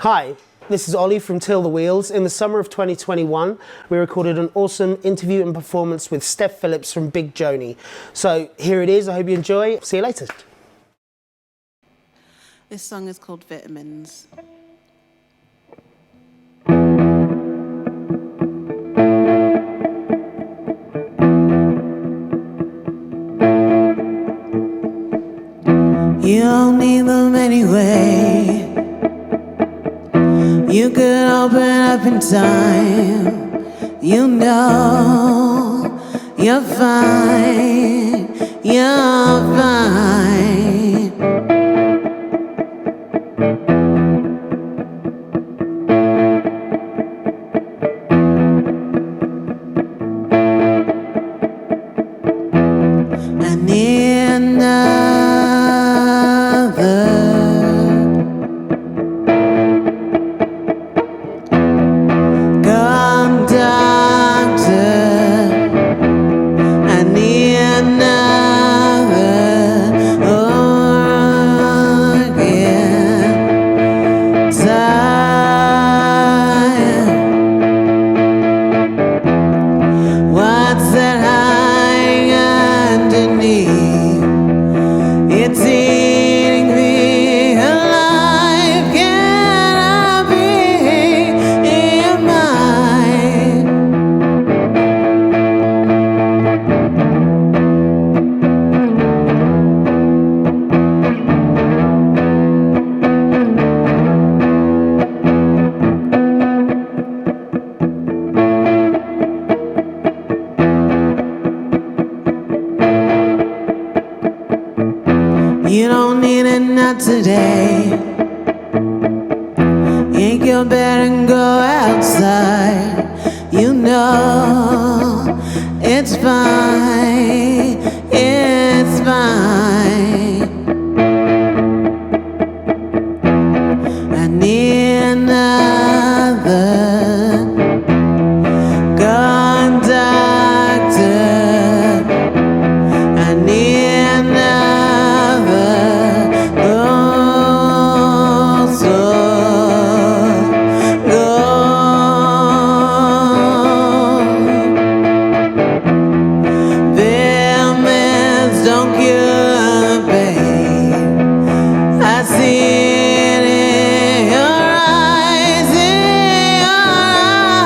Hi, this is Ollie from Till the Wheels. In the summer of 2021, we recorded an awesome interview and performance with STEPH Phillips from Big Joanie. So here it is, I hope you enjoy. See you later. This song is called Vitamins. You don't need them anyway. You could open up in time. You know you're fine. You're fine. I need another. Come, doctor, I need another organ time. What's that high underneath? It's eating me alive. Can I be in mine? You don't need it, not today. Ain't your bed and go outside. You know it's fine, it's fine. I need another conductor. I need another Vitamins don't cure the pain. I see it in your eyes, in your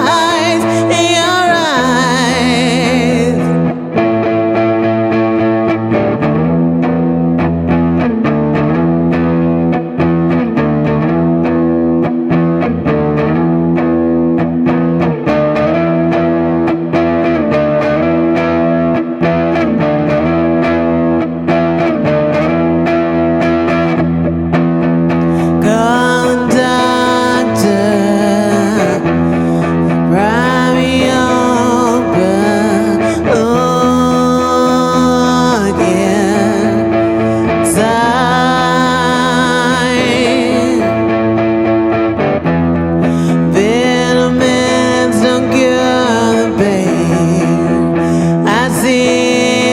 eyes, in your eyes. Conductor, pry me open again. Time. Vitamins don't cure the pain. I see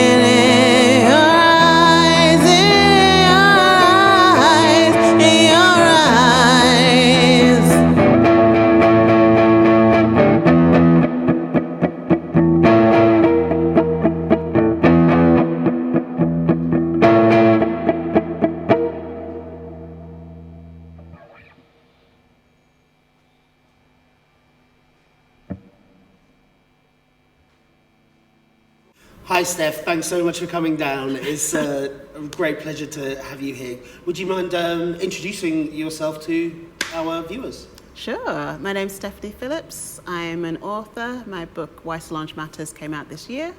it in your eyes, in your eyes, in your eyes. Hi Steph, thanks so much for coming down. It's a great pleasure to have you here. Would you mind introducing yourself to our viewers? Sure. My name's STEPH Phillips. I'm an author. My book, Why Solange Matters, came out this year.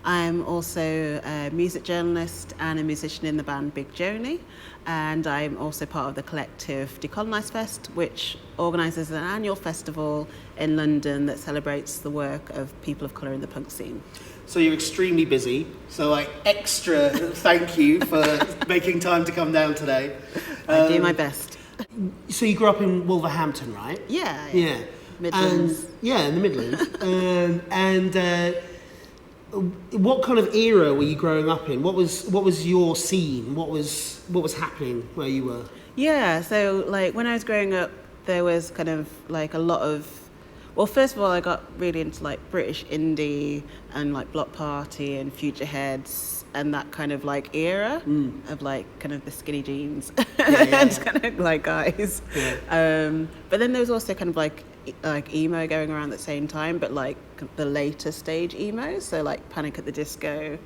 I'm also a music journalist and a musician in the band Big Joanie. And I'm also part of the collective Decolonise Fest, which organises an annual festival in London that celebrates the work of people of colour in the punk scene. So you're extremely busy, so I extra thank you for making time to come down today. I do my best. So you grew up in Wolverhampton, right? Yeah. Yeah. Midlands. Yeah, in the Midlands. What kind of era were you growing up in? What was your scene? What was happening where you were? Yeah, so like when I was growing up, there was kind of like a lot of, well, first of all, I got really into like British indie and like Block Party and Future Heads and that kind of like era of like kind of the skinny jeans and kind of like guys. Yeah. But then there was also kind of like emo going around at the same time, but like the later stage emo, so like Panic at the Disco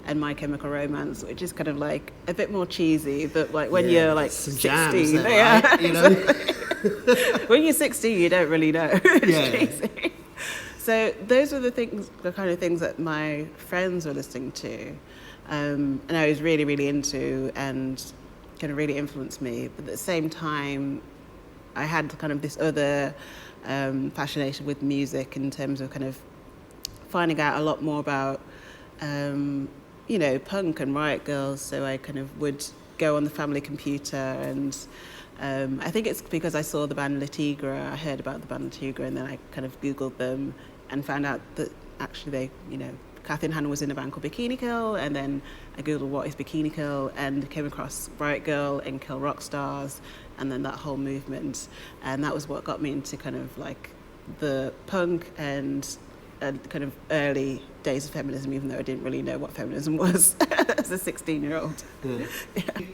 and My Chemical Romance, which is kind of like a bit more cheesy, but like when you're like 16, there, right? You know? When you're 16, you don't really know. It's cheesy. So those were the kind of things that my friends were listening to, and I was really, really into, and kind of really influenced me. But at the same time, I had kind of this other fascination with music in terms of kind of finding out a lot more about punk and riot girls. So I kind of would go on the family computer, and I think it's because I saw the band Le Tigre. I heard about the band Le Tigre, and then I kind of Googled them and found out that actually they, Catherine Hanna was in a band called Bikini Kill, and then I Googled what is Bikini Kill and came across Riot Girl and Kill Rock Stars, and then that whole movement. And that was what got me into kind of like the punk and kind of early days of feminism, even though I didn't really know what feminism was as a 16-year-old. Yeah.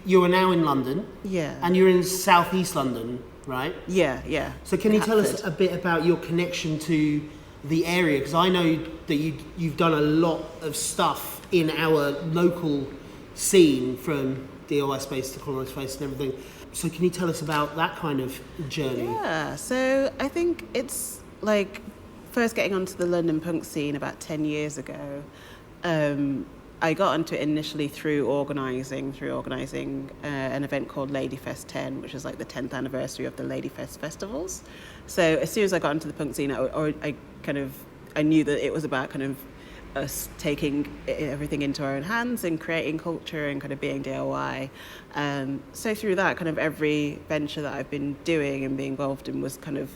You are now in London. Yeah. And you're in South East London, right? Yeah. So can you tell us a bit about your connection to the area? Because I know that you've done a lot of stuff in our local scene, from DIY space to colonized space and everything. So can you tell us about that kind of journey? Yeah, so I think it's like first getting onto the London punk scene about 10 years ago. I got onto it initially through organising an event called Ladyfest 10, which was like the 10th anniversary of the Ladyfest festivals. So as soon as I got into the punk scene, I knew that it was about kind of us taking everything into our own hands and creating culture and kind of being DIY. So through that, kind of every venture that I've been doing and being involved in was kind of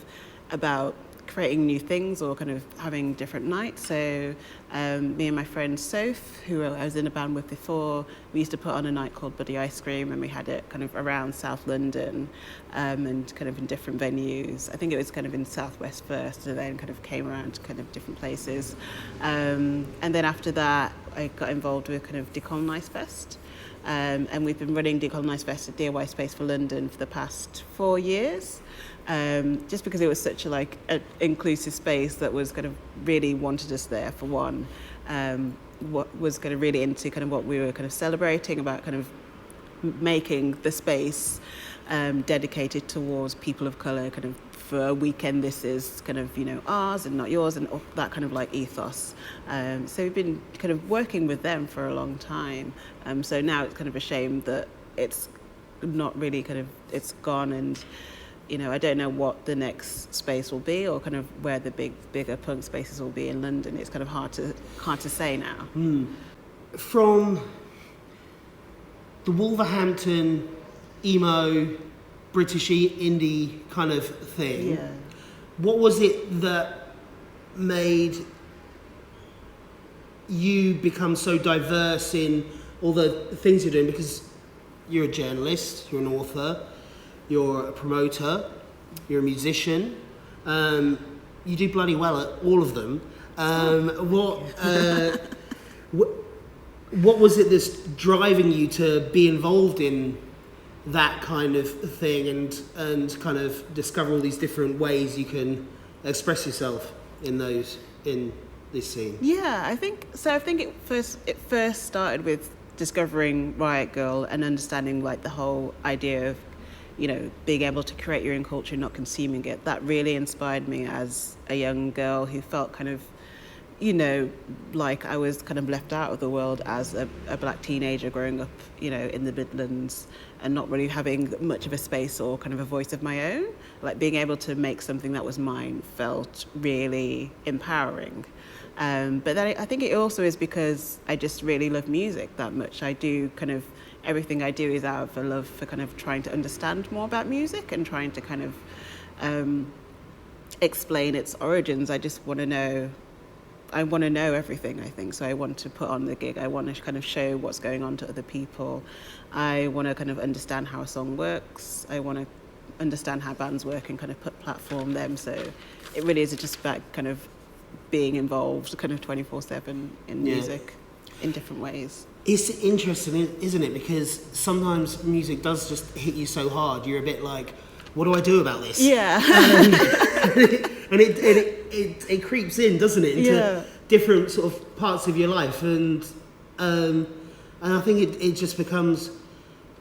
about creating new things or kind of having different nights. So me and my friend Soph, who I was in a band with before, we used to put on a night called Buddy Ice Cream, and we had it kind of around South London and kind of in different venues. I think it was kind of in Southwest first, and then kind of came around to kind of different places. And then after that, I got involved with kind of Decolonise Fest. And we've been running Decolonise Fest at DIY Space for London for the past 4 years. Just because it was such an inclusive space that was kind of really wanted us there, for one. What was kind of really into kind of what we were kind of celebrating about, kind of making the space dedicated towards people of colour, kind of for a weekend this is kind of ours and not yours, and that kind of like ethos. So we've been kind of working with them for a long time. So now it's kind of a shame that it's not really it's gone, and I don't know what the next space will be, or kind of where the bigger punk spaces will be in London. It's kind of hard to say now. From the Wolverhampton emo, British indie kind of thing, what was it that made you become so diverse in all the things you're doing? Because you're a journalist, you're an author, you're a promoter, you're a musician. You do bloody well at all of them. What was it that's driving you to be involved in that kind of thing, and kind of discover all these different ways you can express yourself in this scene? Yeah, I think it first started with discovering Riot Girl and understanding like the whole idea of being able to create your own culture, not consuming it. That really inspired me as a young girl who felt kind of like I was kind of left out of the world as a black teenager growing up in the Midlands, and not really having much of a space or kind of a voice of my own. Like being able to make something that was mine felt really empowering. But then I think it also is because I just really love music that much. I do kind of everything I do is out of a love for kind of trying to understand more about music and trying to kind of explain its origins. I just want to know. I want to know everything, I think. So I want to put on the gig. I want to kind of show what's going on to other people. I want to kind of understand how a song works. I want to understand how bands work and kind of platform them. So it really is just about kind of being involved kind of 24/7 in music in different ways. It's interesting, isn't it? Because sometimes music does just hit you so hard, you're a bit like, what do I do about this? Yeah. And it creeps in, doesn't it, into different sort of parts of your life, and I think it just becomes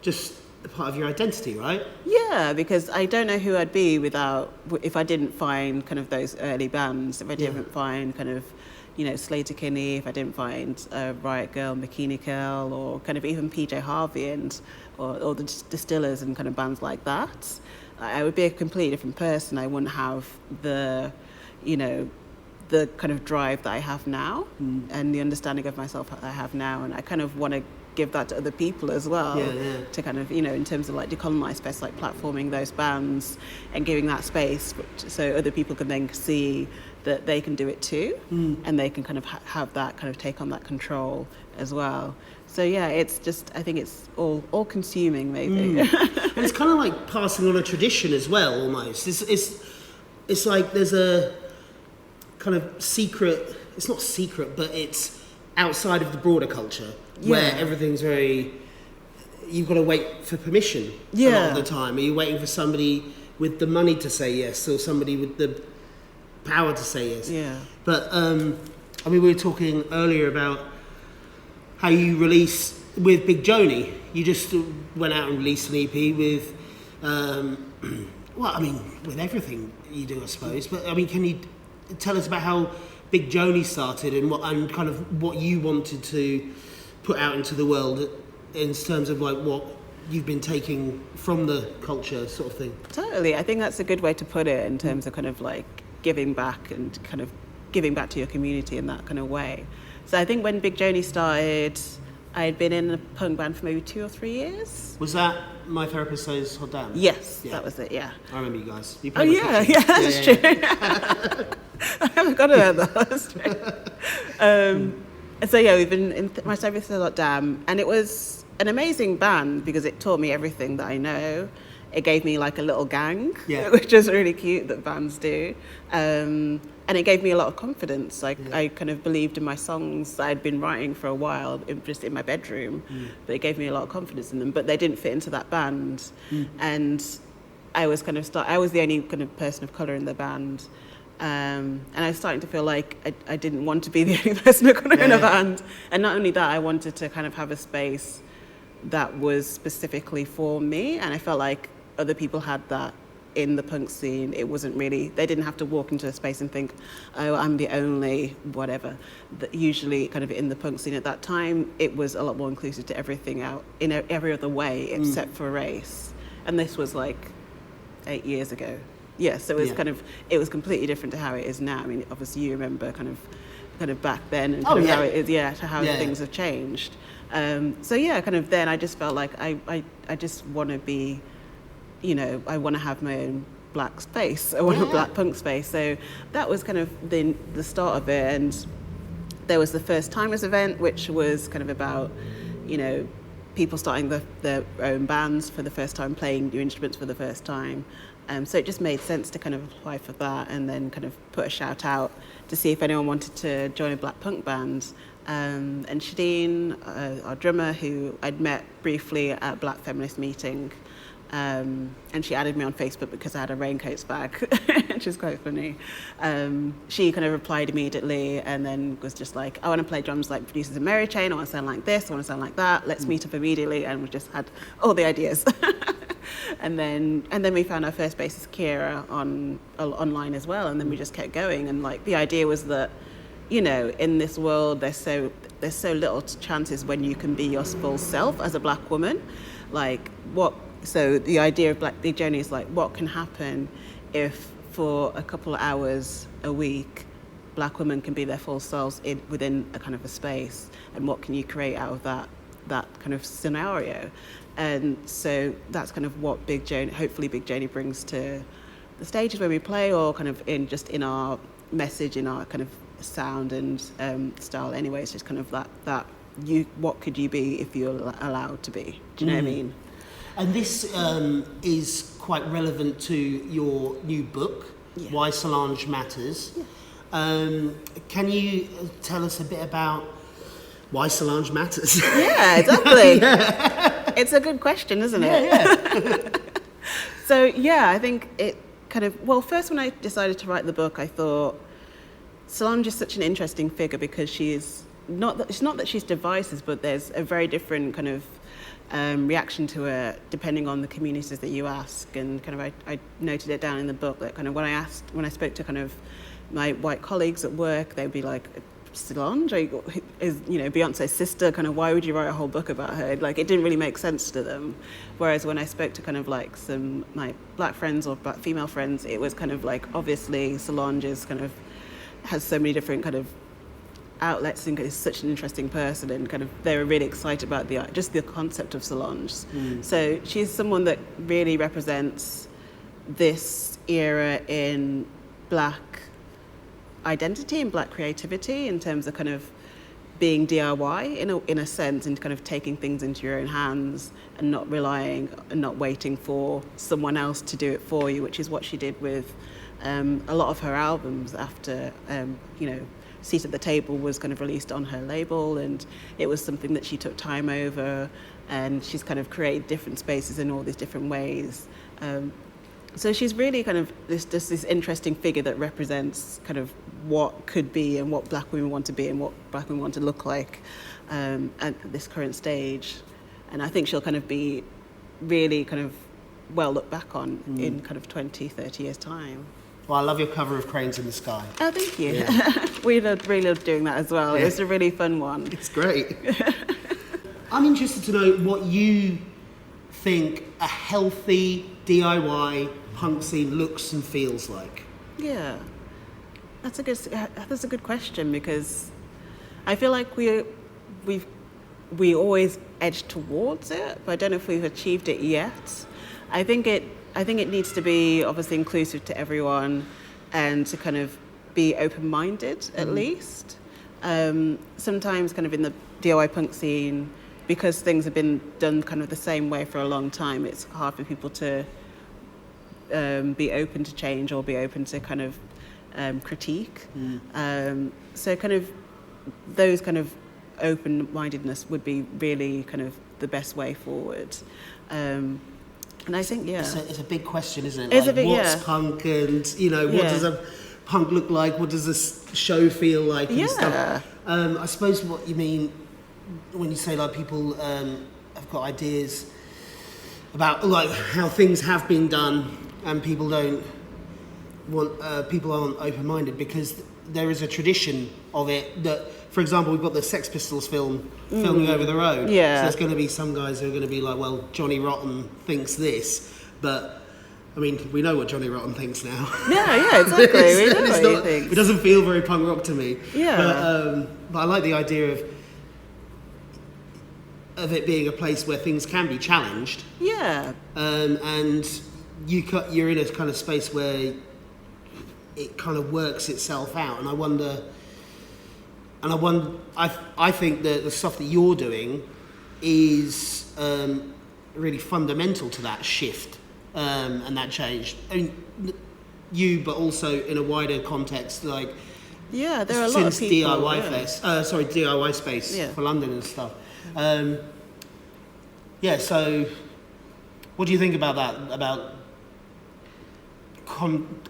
just a part of your identity, right? Yeah, because I don't know who I'd be if I didn't find kind of those early bands, if I didn't find kind of, you know, Slater Kinney, if I didn't find Riot Girl, Bikini Girl, or kind of even PJ Harvey or the Distillers and kind of bands like that, I would be a completely different person. I wouldn't have the kind of drive that I have now and the understanding of myself that I have now. And I kind of want to give that to other people as well, to kind of, you know, in terms of like Decolonise Fest, like platforming those bands and giving that space so other people can then see that they can do it too, and they can kind of have that kind of take on that control as well. So yeah, it's just, I think it's all consuming maybe. And it's kind of like passing on a tradition as well, almost. It's like there's a kind of secret, it's not secret, but it's outside of the broader culture, where everything's very, you've got to wait for permission a lot of the time. Are you waiting for somebody with the money to say yes, or somebody with the power to say yes? Yeah. But I mean, we were talking earlier about how you release with Big Joanie. You just went out and released an EP with, well, I mean, with everything you do, I suppose. But I mean, can you tell us about how Big Joanie started and kind of what you wanted to put out into the world in terms of like what you've been taking from the culture, sort of thing? Totally. I think that's a good way to put it in terms of kind of like giving back and kind of giving back to your community in that kind of way. So I think when Big Joanie started, I had been in a punk band for maybe 2 or 3 years. Was that My Therapist Says Hot Damn? Yes, that was it, yeah. I remember you guys. You Oh yeah, that's true. I haven't got it though, that's true. So yeah, we've been in My Therapist Says Hot Damn, and it was an amazing band because it taught me everything that I know. It gave me like a little gang, which is really cute that bands do. And it gave me a lot of confidence. Like I kind of believed in my songs that I'd been writing for a while, just in my bedroom. But it gave me a lot of confidence in them. But they didn't fit into that band, and I was kind of I was the only kind of person of colour in the band. And I was starting to feel like I didn't want to be the only person of colour in a band. And not only that, I wanted to kind of have a space that was specifically for me. And I felt like other people had that in the punk scene. It wasn't really, they didn't have to walk into a space and think, oh, I'm the only whatever. That usually kind of in the punk scene at that time, it was a lot more inclusive to everything out in every other way except for race. And this was like 8 years ago. Yeah, so it was kind of, it was completely different to how it is now. I mean, obviously you remember kind of back then and kind of how it is, to how things have changed. So yeah, kind of then I just felt like I just want to be, you know, I want to have my own black space. I want a black punk space. So that was kind of the start of it. And there was the First Timers event, which was kind of about, you know, people starting their own bands for the first time, playing new instruments for the first time. So it just made sense to kind of apply for that and then kind of put a shout out to see if anyone wanted to join a black punk band. And Shadeen, our drummer, who I'd met briefly at a Black Feminist meeting, and she added me on Facebook because I had a raincoats bag, which is quite funny. She kind of replied immediately and then was just like, I want to play drums like Producers of Mary Chain, I want to sound like this, I want to sound like that, let's meet up immediately, and we just had all the ideas. And then we found our first bassist Kira online as well, and then we just kept going. And like the idea was that, you know, in this world there's so little chances when you can be your full self as a black woman. So the idea of Big Joanie is like, what can happen if for a couple of hours a week black women can be their full selves within a kind of a space, and what can you create out of that kind of scenario? And so that's kind of what hopefully Big Joanie brings to the stages where we play, or kind of in our message, in our kind of sound and style anyway. It's just kind of that what could you be if you're allowed to be? Do you know what I mean? And this is quite relevant to your new book, Why Solange Matters. Can you tell us a bit about why Solange matters? Yeah, exactly. It's a good question, isn't it? Yeah. So I think it kind of, well, first when I decided to write the book, I thought Solange is such an interesting figure because it's not that she's divisive, but there's a very different kind of reaction to her depending on the communities that you ask. And kind of I noted it down in the book that kind of when I spoke to kind of my white colleagues at work, they'd be like, Solange is, Beyonce's sister, kind of, why would you write a whole book about her? Like, it didn't really make sense to them. Whereas when I spoke to kind of like some my black friends or black female friends, it was kind of like, obviously Solange is kind of has so many different kind of outlets and is such an interesting person, and kind of they were really excited about just the concept of Solange. So she's someone that really represents this era in black identity and black creativity in terms of kind of being DIY in a sense, and kind of taking things into your own hands and not relying and not waiting for someone else to do it for you, which is what she did with a lot of her albums after Seat at the Table was kind of released on her label, and it was something that she took time over, and she's kind of created different spaces in all these different ways. So she's really kind of this interesting figure that represents kind of what could be and what black women want to be and what black women want to look like at this current stage. And I think she'll kind of be really kind of well looked back on in kind of 20, 30 years' time. Well, I love your cover of Cranes in the Sky. Oh, thank you. Yeah. We really loved doing that as well. Yeah. It was a really fun one. It's great. I'm interested to know what you think a healthy DIY punk scene looks and feels like. Yeah, that's a good question, because I feel like we always edge towards it, but I don't know if we've achieved it yet. I think it needs to be obviously inclusive to everyone, and to kind of be open-minded at least. Sometimes kind of in the DIY punk scene, because things have been done kind of the same way for a long time, it's hard for people to be open to change or be open to kind of critique. So kind of those kind of open-mindedness would be really kind of the best way forward. And I think, it's a big question, isn't it? It's like, a big, what's punk, and what does a punk look like? What does a show feel like? And stuff. I suppose what you mean when you say like people have got ideas about like how things have been done, and people aren't open-minded, because there is a tradition of it that, for example, we've got the Sex Pistols filming over the road. So there's going to be some guys who are going to be like, well, Johnny Rotten thinks this, but I mean, we know what Johnny Rotten thinks now. Yeah, exactly. We know what he thinks. It doesn't feel very punk rock to me. Yeah. But I like the idea of it being a place where things can be challenged. Yeah. And you're in a kind of space where it kind of works itself out, and I think that the stuff that you're doing is really fundamental to that shift and that change. I mean, you, but also in a wider context, like there are a lot of people. DIY space for London and stuff. So what do you think about that? About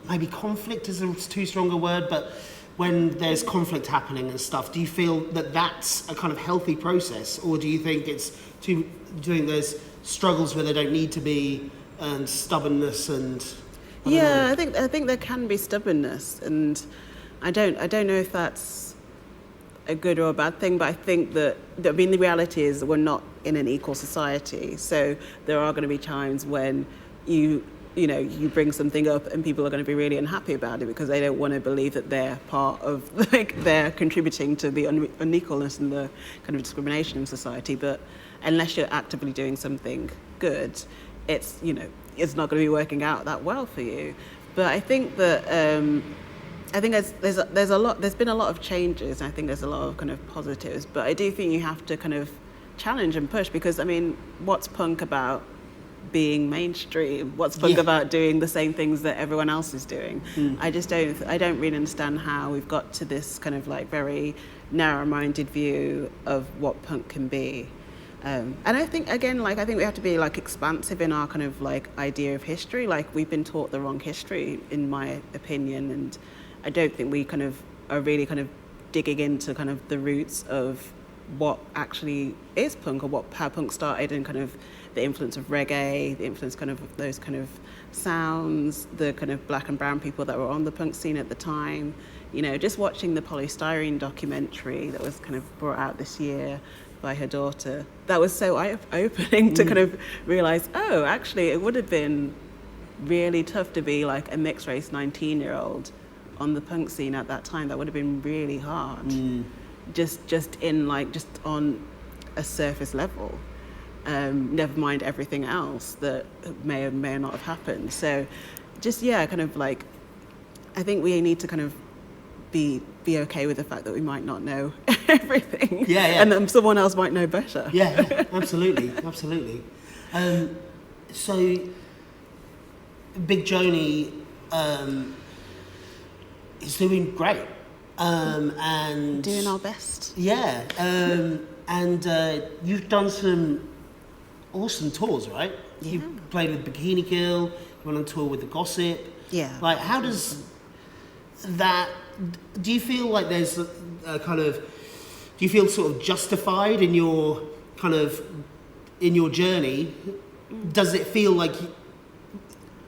maybe conflict is a too strong a word, but when there's conflict happening and stuff, do you feel that that's a kind of healthy process, or do you think do you think there's struggles where there don't need to be, and stubbornness and I think there can be stubbornness, and I don't know if that's a good or a bad thing, but I think that the reality is that we're not in an equal society, so there are going to be times when you bring something up and people are going to be really unhappy about it because they don't want to believe that they're part of, they're contributing to the unequalness and the kind of discrimination in society. But unless you're actively doing something good, it's not going to be working out that well for you. But I think that there's been a lot of changes, and I think there's a lot of kind of positives. But I do think you have to kind of challenge and push, because I mean, what's punk about being mainstream? What's punk Yeah. about doing the same things that everyone else is doing? I don't really understand how we've got to this kind of like very narrow-minded view of what punk can be. And I think, again, I think we have to be like expansive in our kind of like idea of history. Like, we've been taught the wrong history, in my opinion, and I don't think we kind of are really kind of digging into kind of the roots of what actually is punk, or how punk started, and kind of the influence of reggae, the influence kind of those kind of sounds, the kind of black and brown people that were on the punk scene at the time. You know, just watching the Polystyrene documentary that was kind of brought out this year by her daughter, that was so eye-opening to kind of realise, oh, actually it would have been really tough to be like a mixed race 19-year-old on the punk scene at that time. That would have been really hard. Just on a surface level, never mind everything else that may or may not have happened. So just, kind of like, I think we need to kind of be okay with the fact that we might not know everything, and then someone else might know better. Absolutely. So Big Joanie is doing great, and doing our best. And you've done some awesome tours, right? You played with Bikini Kill, you went on tour with the Gossip. Like, how does that, do you feel like there's a kind of, do you feel sort of justified in your kind of, in your journey? Does it feel like,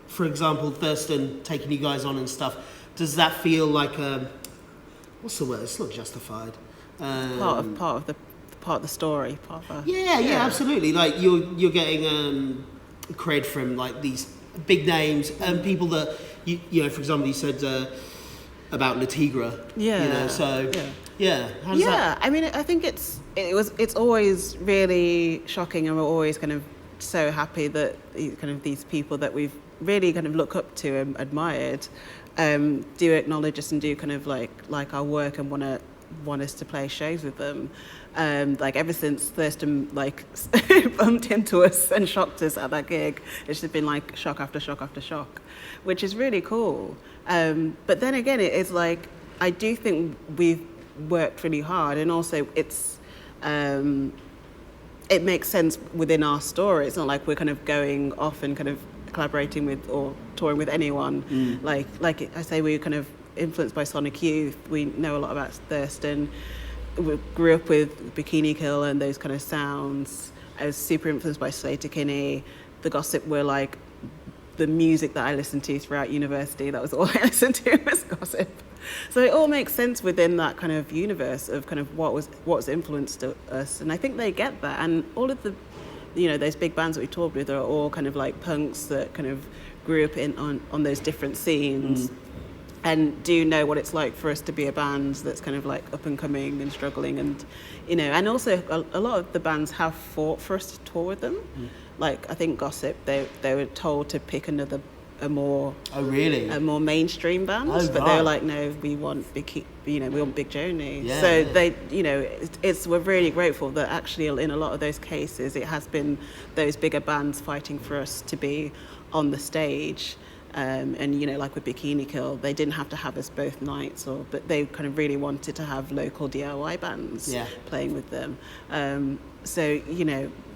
for example, Thurston taking you guys on and stuff, does that feel like what's the word? It's not justified. Part of the story. Absolutely. Like, you're getting cred from like these big names and people that you know. For example, you said about La Tigra. How does that? I mean, I think it's always really shocking, and we're always kind of so happy that these people that we've really kind of looked up to and admired do acknowledge us and do kind of like our work and want us to play shows with them. Like, ever since Thurston like bumped into us and shocked us at that gig, it's just been like shock after shock after shock, which is really cool. But then again, it's like, I do think we've worked really hard, and also it makes sense within our story. It's not like we're kind of going off and kind of collaborating with or touring with anyone. Like I say, we're kind of influenced by Sonic Youth. We know a lot about Thurston. We grew up with Bikini Kill and those kind of sounds. I was super influenced by Slater Kinney. The Gossip were like the music that I listened to throughout university. That was all I listened to was Gossip. So it all makes sense within that kind of universe of kind of what's influenced us, and I think they get that. And all of the, those big bands that we toured with are all kind of like punks that kind of grew up on those different scenes, and do know what it's like for us to be a band that's kind of like up and coming and struggling, and and also a lot of the bands have fought for us to tour with them. Like, I think Gossip, they were told to pick a more mainstream band, but they were like, no, we want Big Joanie. So they, we're really grateful that actually in a lot of those cases it has been those bigger bands fighting for us to be on the stage. And like with Bikini Kill, they didn't have to have us both nights, but they kind of really wanted to have local DIY bands playing with them. So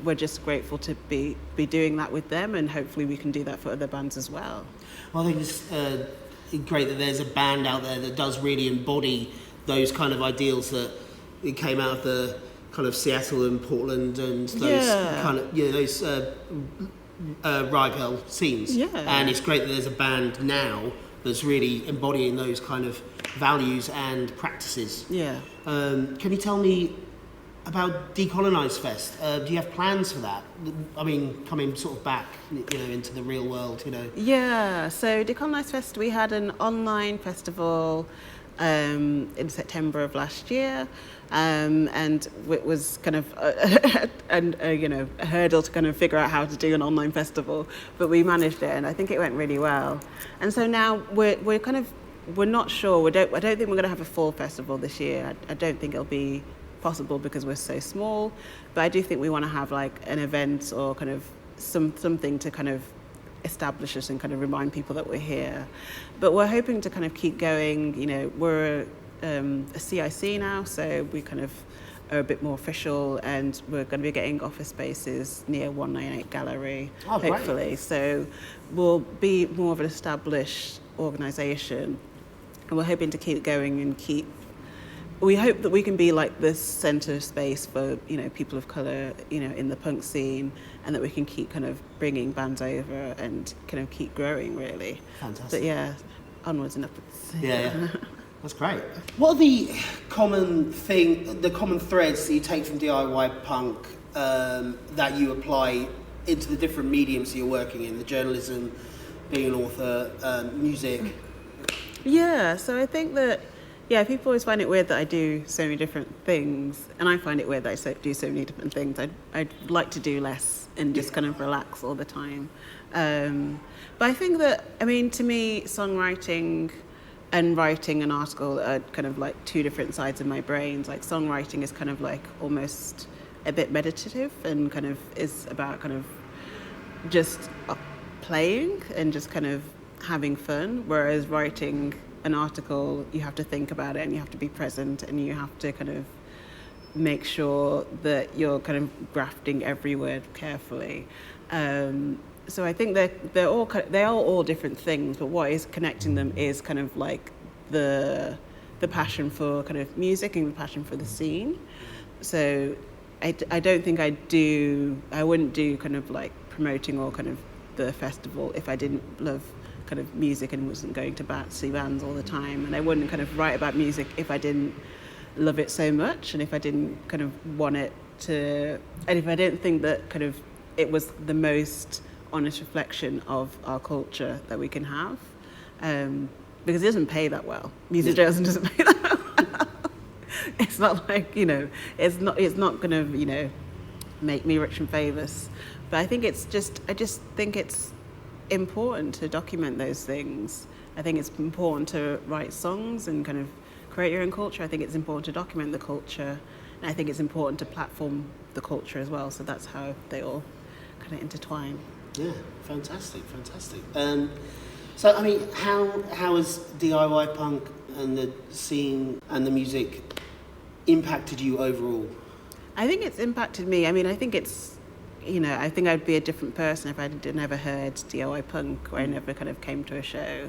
we're just grateful to be doing that with them, and hopefully we can do that for other bands as well. Well, I think it's great that there's a band out there that does really embody those kind of ideals that it came out of the kind of Seattle and Portland and those kind of those riot girl scenes. And it's great that there's a band now that's really embodying those kind of values and practices. Can you tell me about Decolonise Fest? Do you have plans for that? I mean, coming sort of back, into the real world, Yeah, so Decolonise Fest, we had an online festival in September of last year, and it was kind of a hurdle to kind of figure out how to do an online festival, but we managed it, and I think it went really well. And so now we're not sure. I don't think we're going to have a full festival this year. I don't think it'll be possible because we're so small, but I do think we want to have like an event or kind of something to kind of establish us and kind of remind people that we're here. But we're hoping to kind of keep going. You know, we're a CIC now, so we kind of are a bit more official, and we're going to be getting office spaces near 198 Gallery, hopefully. Great. So we'll be more of an established organisation, and we're hoping to keep going and we hope that we can be like this centre space for, you know, people of colour, you know, in the punk scene, and that we can keep kind of bringing bands over and kind of keep growing, really. Fantastic. But yeah, onwards and upwards. Yeah. That's great. What are the common threads that you take from DIY punk that you apply into the different mediums you're working in, the journalism, being an author, music? Yeah, so I think that, people always find it weird that I do so many different things, and I find it weird that I do so many different things. I'd like to do less and just kind of relax all the time. But I think that, I mean, to me, songwriting and writing an article are kind of like two different sides of my brains. Like, songwriting is kind of like almost a bit meditative and kind of is about kind of just playing and just kind of having fun, whereas writing an article, you have to think about it and you have to be present and you have to kind of make sure that you're kind of grafting every word carefully. So I think they are all different things, but what is connecting them is kind of like the passion for kind of music and the passion for the scene. So I don't think I wouldn't do kind of like promoting or kind of the festival if I didn't love kind of music and wasn't going to see bands all the time, and I wouldn't kind of write about music if I didn't love it so much, and if I didn't kind of want it to, and if I didn't think that kind of it was the most honest reflection of our culture that we can have, because it doesn't pay that well. Music journalism doesn't pay that well. It's not like, you know, it's not going to, you know, make me rich and famous, but I just think it's important to document those things. I think it's important to write songs and kind of create your own culture. I think it's important to document the culture, and I think it's important to platform the culture as well. So that's how they all kind of intertwine. Yeah, fantastic. So I mean, how has DIY punk and the scene and the music impacted you overall? I think it's impacted me. I mean, I think it's, you know, I think I'd be a different person if I never heard DIY punk or I never kind of came to a show.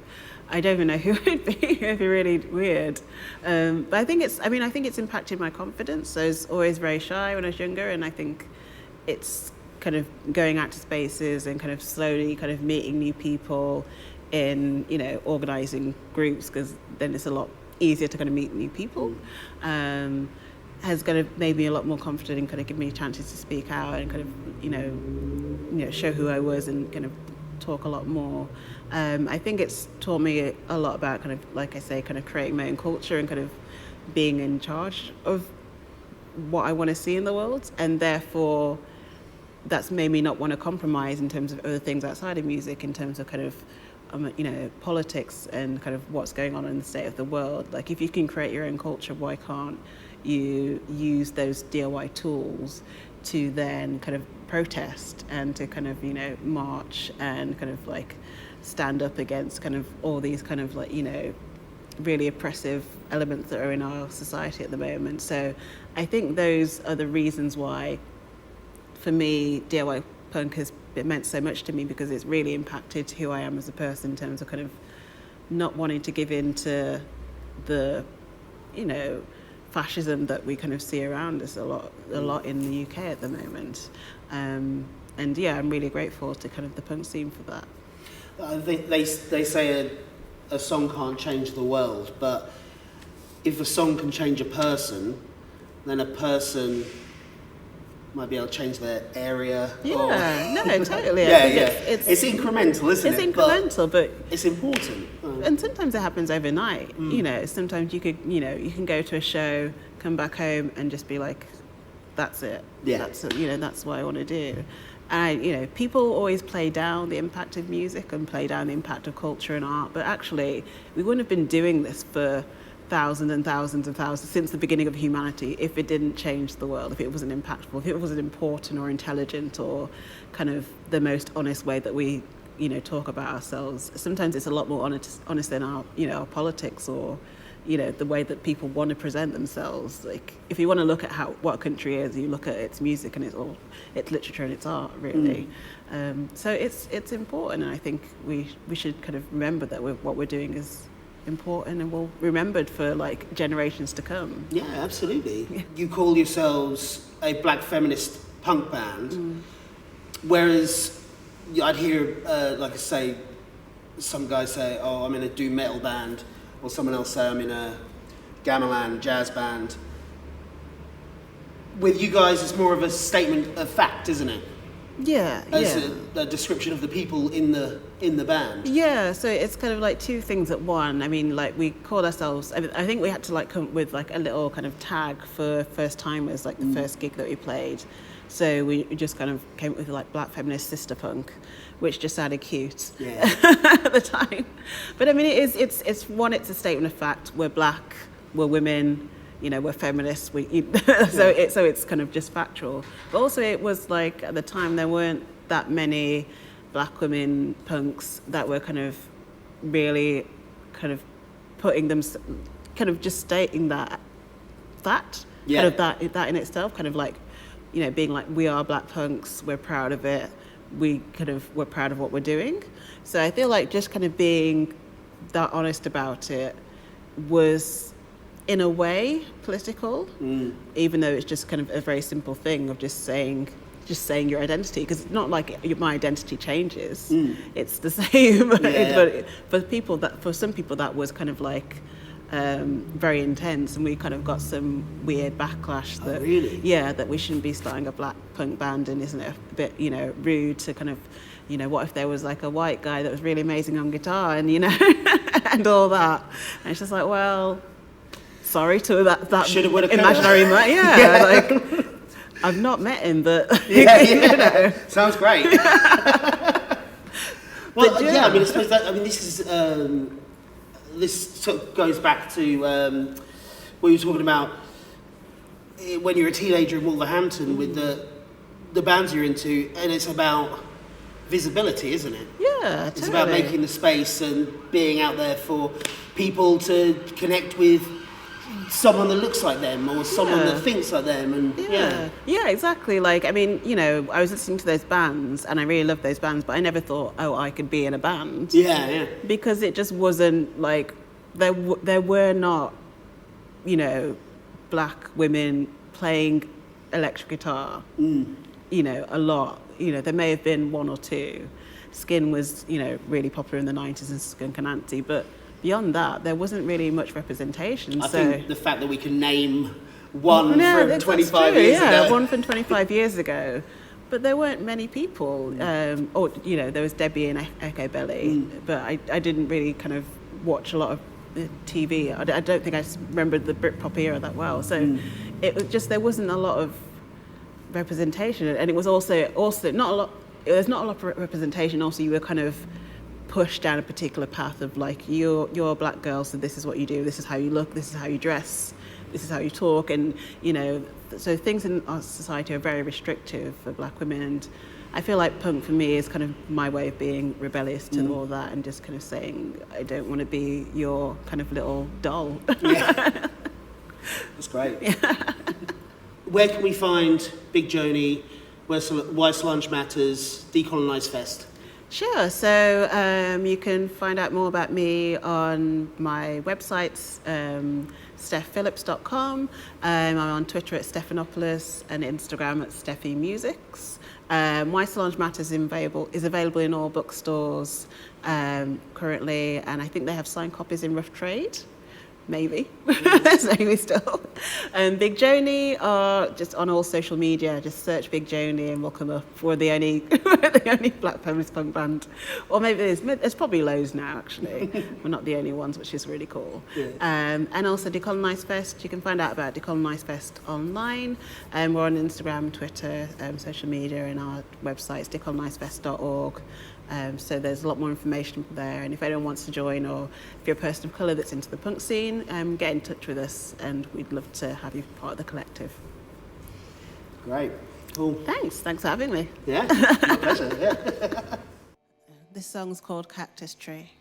I don't even know who it'd be. It'd be really weird. But I think it's impacted my confidence. I was always very shy when I was younger, and I think it's kind of going out to spaces and kind of slowly kind of meeting new people in, you know, organising groups, because then it's a lot easier to kind of meet new people. Has kind of made me a lot more confident and kind of given me chances to speak out and kind of, you know, show who I was and kind of talk a lot more. I think it's taught me a lot about kind of, like I say, kind of creating my own culture and kind of being in charge of what I want to see in the world, and therefore that's made me not want to compromise in terms of other things outside of music, in terms of kind of, you know, politics and kind of what's going on in the state of the world. Like, if you can create your own culture, why can't you use those DIY tools to then kind of protest and to kind of, you know, march and kind of like stand up against kind of all these kind of like, you know, really oppressive elements that are in our society at the moment. So I think those are the reasons why, for me, DIY punk has meant so much to me, because it's really impacted who I am as a person in terms of kind of not wanting to give in to the, you know, fascism that we kind of see around us a lot in the UK at the moment. And yeah, I'm really grateful to kind of the punk scene for that. I think they say a song can't change the world, but if a song can change a person, then a person might be able to change their area. Yeah, no, totally. It's incremental, isn't it? It's incremental, but it's important. And sometimes it happens overnight. You know, sometimes you can go to a show, come back home, and just be like, that's it. Yeah. That's what I want to do. And you know, people always play down the impact of music and play down the impact of culture and art, but actually, we wouldn't have been doing this for thousands and thousands and thousands since the beginning of humanity if it didn't change the world, if it wasn't impactful, if it wasn't important or intelligent or kind of the most honest way that we, talk about ourselves. Sometimes it's a lot more honest than our, our politics or, the way that people want to present themselves. Like, if you want to look at what a country is, you look at its music and its literature and its art, really. So it's important, and I think we should kind of remember that what we're doing is important and will be remembered for like generations to come. Yeah, absolutely. Yeah. You call yourselves a black feminist punk band, whereas I'd hear, like I say, some guys say, "Oh, I'm in a doom metal band," or someone else say, "I'm in a gamelan jazz band." With you guys, it's more of a statement of fact, isn't it? Yeah, as a description of the people in the band. Yeah, so it's kind of like two things at one. I mean, like we call ourselves. I think we had to like come up with like a little kind of tag for first timers, like the first gig that we played. So we just kind of came up with like Black Feminist Sister Punk, which just sounded cute at the time. But I mean, it's a statement of fact. We're black, we're women. We're feminists. So it's kind of just factual. But also, it was like at the time there weren't that many black women punks that were kind of really kind of putting them, kind of just stating that kind of that in itself, kind of like, being like, we are black punks. We're proud of it. We're proud of what we're doing. So I feel like just kind of being that honest about it was, in a way, political, even though it's just kind of a very simple thing of just saying your identity, because it's not like my identity changes. It's the same. But for some people that was kind of like very intense, and we kind of got some weird backlash that that we shouldn't be starting a black punk band, and isn't it a bit rude to kind of what if there was like a white guy that was really amazing on guitar and and all that, and it's just like, well, sorry to that imaginary man. Like I've not met him, but sounds great. Well, I mean, I suppose this is this sort of goes back to what you were talking about when you're a teenager in Wolverhampton with the bands you're into, and it's about visibility, isn't it? Yeah, totally. It's about making the space and being out there for people to connect with someone that looks like them or someone that thinks like them, and exactly. Like, I mean, I was listening to those bands and I really loved those bands, but I never thought, I could be in a band. Because it just wasn't like there were not black women playing electric guitar a lot. There may have been one or two. Skin was really popular in the 90s, and Skunk and Nancy, but beyond that, there wasn't really much representation. I think the fact that we can name one from 25 years ago. Yeah, one from 25 years ago. But there weren't many people. There was Debbie and Echo Belly, but I didn't really kind of watch a lot of TV. I don't think I remembered the Britpop era that well. So it was just, there wasn't a lot of representation. And it was also not a lot, there's not a lot of representation. Also, you were kind of push down a particular path of like, you're a black girl, so this is what you do, this is how you look, this is how you dress, this is how you talk, and so things in our society are very restrictive for black women, and I feel like punk for me is kind of my way of being rebellious to all that, and just kind of saying, I don't want to be your kind of little doll. That's great. Where can we find Big Joanie, White Lunch Matters, Decolonise Fest? Sure. So you can find out more about me on my websites, STEPHphillips.com. I'm on Twitter at Stephanopoulos and Instagram at Steffi Musics. White Lunch Matters is available in all bookstores currently, and I think they have signed copies in rough trade. Maybe. Maybe still. Big Joanie are just on all social media. Just search Big Joanie and we'll come up. We're the only black feminist punk band. Or maybe there's probably loads now, actually. We're not the only ones, which is really cool. Yeah. And also Decolonise Fest. You can find out about Decolonise Fest online. We're on Instagram, Twitter, social media, and our website's decolonisefest.org. So there's a lot more information there, and if anyone wants to join, or if you're a person of colour that's into the punk scene, get in touch with us, and we'd love to have you part of the collective. Great. Cool. Thanks for having me. Yeah, my pleasure. Yeah. This song's called Cactus Tree.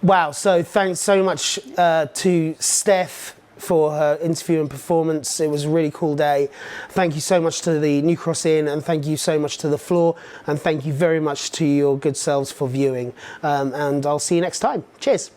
Wow, so thanks so much to Steph for her interview and performance. It was a really cool day. Thank you so much to the New Cross Inn, and thank you so much to The Floor, and thank you very much to your good selves for viewing. And I'll see you next time. Cheers.